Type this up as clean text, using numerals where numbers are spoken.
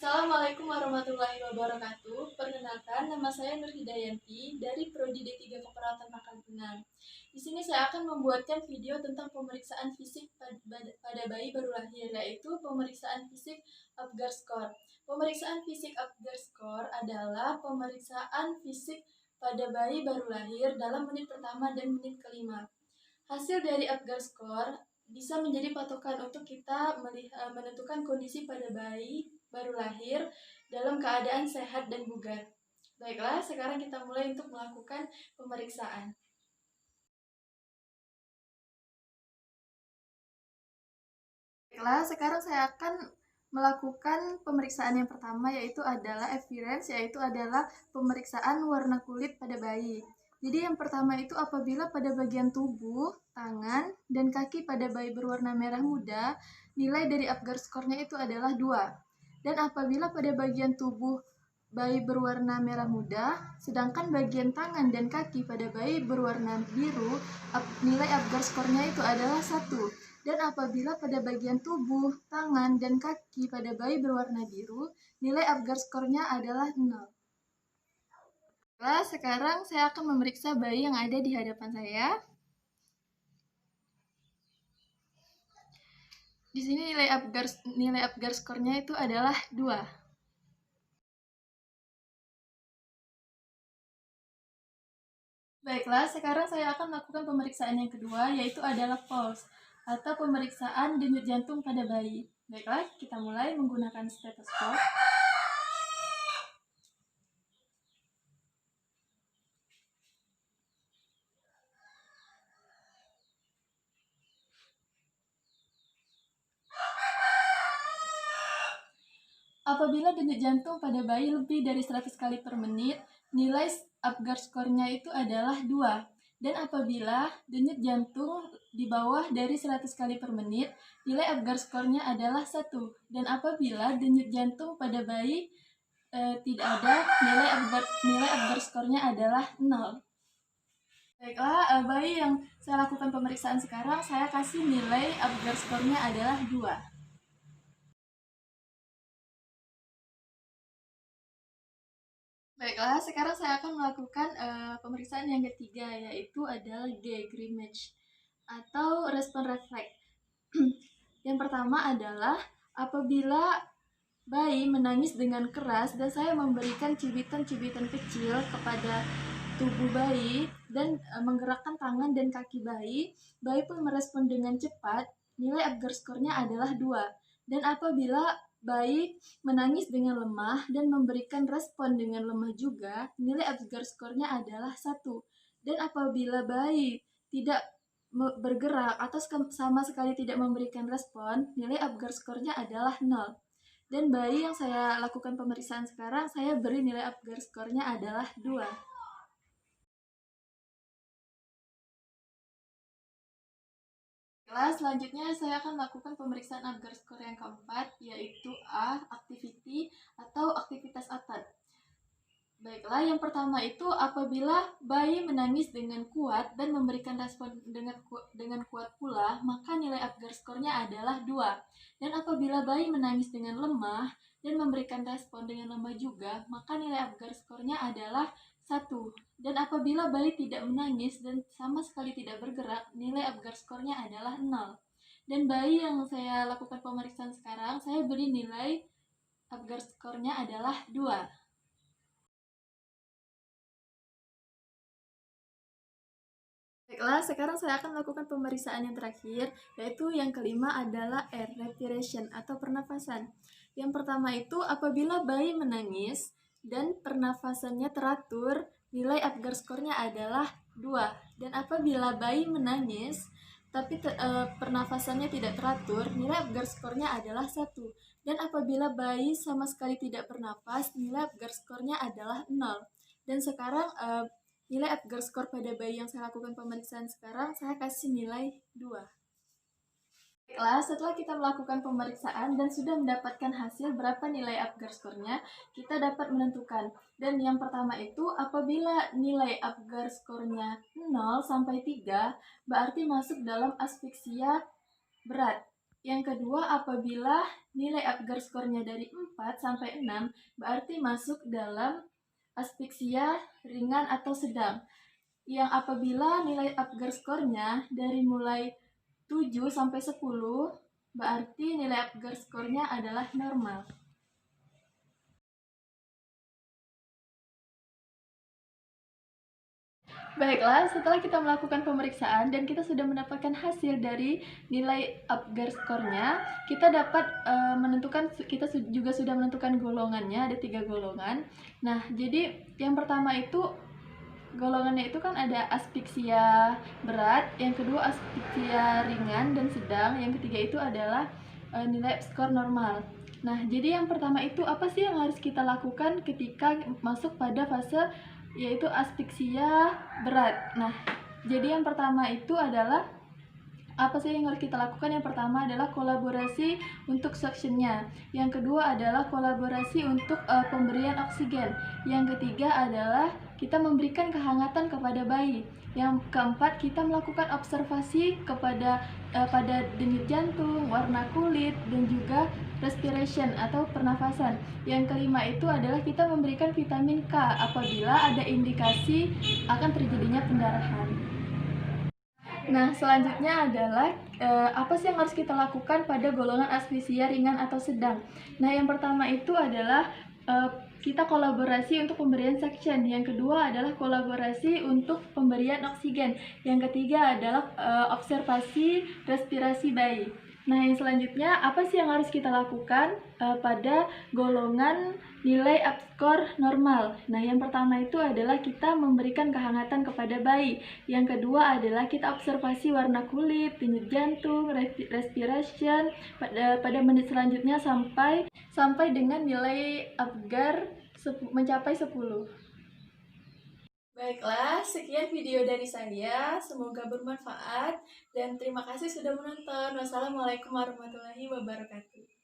Assalamualaikum warahmatullahi wabarakatuh. Perkenalkan, nama saya Nur Hidayanti dari Prodi D3 Keperawatan Pangkal Pinang. Di sini saya akan membuatkan video tentang pemeriksaan fisik pada bayi baru lahir, yaitu pemeriksaan fisik Apgar Score. Pemeriksaan fisik Apgar Score adalah pemeriksaan fisik pada bayi baru lahir dalam menit pertama dan menit kelima. Hasil dari Apgar Score bisa menjadi patokan untuk kita menentukan kondisi pada bayi baru lahir dalam keadaan sehat dan bugar. Baiklah, sekarang kita mulai untuk melakukan pemeriksaan. Baiklah, sekarang saya akan melakukan pemeriksaan yang pertama, yaitu adalah appearance, yaitu adalah pemeriksaan warna kulit pada bayi. Jadi yang pertama itu apabila pada bagian tubuh, tangan, dan kaki pada bayi berwarna merah muda, nilai dari Apgar skornya itu adalah 2. Dan apabila pada bagian tubuh bayi berwarna merah muda, sedangkan bagian tangan dan kaki pada bayi berwarna biru, nilai Apgar skornya itu adalah 1. Dan apabila pada bagian tubuh, tangan, dan kaki pada bayi berwarna biru, nilai Apgar skornya adalah 0. Nah, sekarang saya akan memeriksa bayi yang ada di hadapan saya. Di sini nilai Apgar skornya itu adalah 2. Baiklah, sekarang saya akan melakukan pemeriksaan yang kedua, yaitu adalah pulse, atau pemeriksaan denyut jantung pada bayi. Baiklah, kita mulai menggunakan stetoskop. Apabila denyut jantung pada bayi lebih dari 100 kali per menit, nilai Apgar skornya itu adalah 2. Dan apabila denyut jantung di bawah dari 100 kali per menit, nilai Apgar skornya adalah 1. Dan apabila denyut jantung pada bayi tidak ada, nilai Apgar skornya adalah 0. Baiklah, bayi yang saya lakukan pemeriksaan sekarang, saya kasih nilai Apgar skornya adalah 2. Baiklah, sekarang saya akan melakukan pemeriksaan yang ketiga, yaitu adalah G-Grimmage atau respon refleks. Yang pertama adalah apabila bayi menangis dengan keras dan saya memberikan cibitan-cibitan kecil kepada tubuh bayi dan menggerakkan tangan dan kaki bayi, bayi pun merespon dengan cepat, nilai Apgar skornya adalah 2. Dan apabila bayi menangis dengan lemah dan memberikan respon dengan lemah juga, nilai Apgar skornya adalah 1. Dan apabila bayi tidak bergerak atau sama sekali tidak memberikan respon, nilai Apgar skornya adalah 0. Dan bayi yang saya lakukan pemeriksaan sekarang, saya beri nilai Apgar skornya adalah 2. Kelas selanjutnya saya akan melakukan pemeriksaan Apgar skor yang keempat, yaitu A, activity atau aktivitas ATAD. Baiklah, yang pertama itu apabila bayi menangis dengan kuat dan memberikan respon dengan kuat pula, maka nilai Apgar skornya adalah 2. Dan apabila bayi menangis dengan lemah dan memberikan respon dengan lemah juga, maka nilai Apgar skornya adalah 1. Dan apabila bayi tidak menangis dan sama sekali tidak bergerak, nilai Apgar skornya adalah 0. Dan bayi yang saya lakukan pemeriksaan sekarang, saya beri nilai Apgar skornya adalah 2. Baiklah, sekarang saya akan melakukan pemeriksaan yang terakhir, yaitu yang kelima adalah air respiration atau pernafasan. Yang pertama itu apabila bayi menangis dan pernafasannya teratur, nilai Apgar skornya adalah 2. Dan apabila bayi menangis tapi pernafasannya tidak teratur, nilai Apgar skornya adalah 1. Dan apabila bayi sama sekali tidak bernafas, nilai Apgar skornya adalah 0. Dan sekarang nilai Apgar skor pada bayi yang saya lakukan pemeriksaan sekarang, saya kasih nilai 2. Baiklah, setelah kita melakukan pemeriksaan dan sudah mendapatkan hasil berapa nilai Apgar skornya, kita dapat menentukan. Dan yang pertama itu, apabila nilai Apgar skornya 0 sampai 3, berarti masuk dalam asfiksia berat. Yang kedua, apabila nilai Apgar skornya dari 4 sampai 6, berarti masuk dalam aspeksia ringan atau sedang. Yang apabila nilai Apgar skornya dari mulai 7 sampai 10, berarti nilai Apgar skornya adalah normal. Baiklah, setelah kita melakukan pemeriksaan dan kita sudah mendapatkan hasil dari nilai Apgar skornya, kita dapat kita juga sudah menentukan golongannya, ada 3 golongan. Nah, jadi yang pertama itu golongannya itu kan ada aspeksia berat, yang kedua aspeksia ringan dan sedang, yang ketiga itu adalah nilai skor normal. Nah, jadi yang pertama itu apa sih yang harus kita lakukan ketika masuk pada fase yaitu aspeksia berat. Nah, jadi yang pertama itu adalah apa sih yang harus kita lakukan? Yang pertama adalah kolaborasi untuk suctionnya. Yang kedua adalah kolaborasi untuk pemberian oksigen. Yang ketiga adalah kita memberikan kehangatan kepada bayi. Yang keempat, kita melakukan observasi kepada pada denyut jantung, warna kulit, dan juga respiration atau pernafasan. Yang kelima itu adalah kita memberikan vitamin K apabila ada indikasi akan terjadinya pendarahan. Nah, selanjutnya adalah apa sih yang harus kita lakukan pada golongan aspeksia ringan atau sedang. Nah, yang pertama itu adalah kita kolaborasi untuk pemberian suction. Yang kedua adalah kolaborasi untuk pemberian oksigen. Yang ketiga adalah observasi respirasi bayi. Nah, yang selanjutnya apa sih yang harus kita lakukan pada golongan nilai apgar normal? Nah, yang pertama itu adalah kita memberikan kehangatan kepada bayi. Yang kedua adalah kita observasi warna kulit, denyut jantung, respiration pada menit selanjutnya sampai dengan nilai apgar mencapai 10. Baiklah, sekian video dari saya. Semoga bermanfaat dan terima kasih sudah menonton. Wassalamualaikum warahmatullahi wabarakatuh.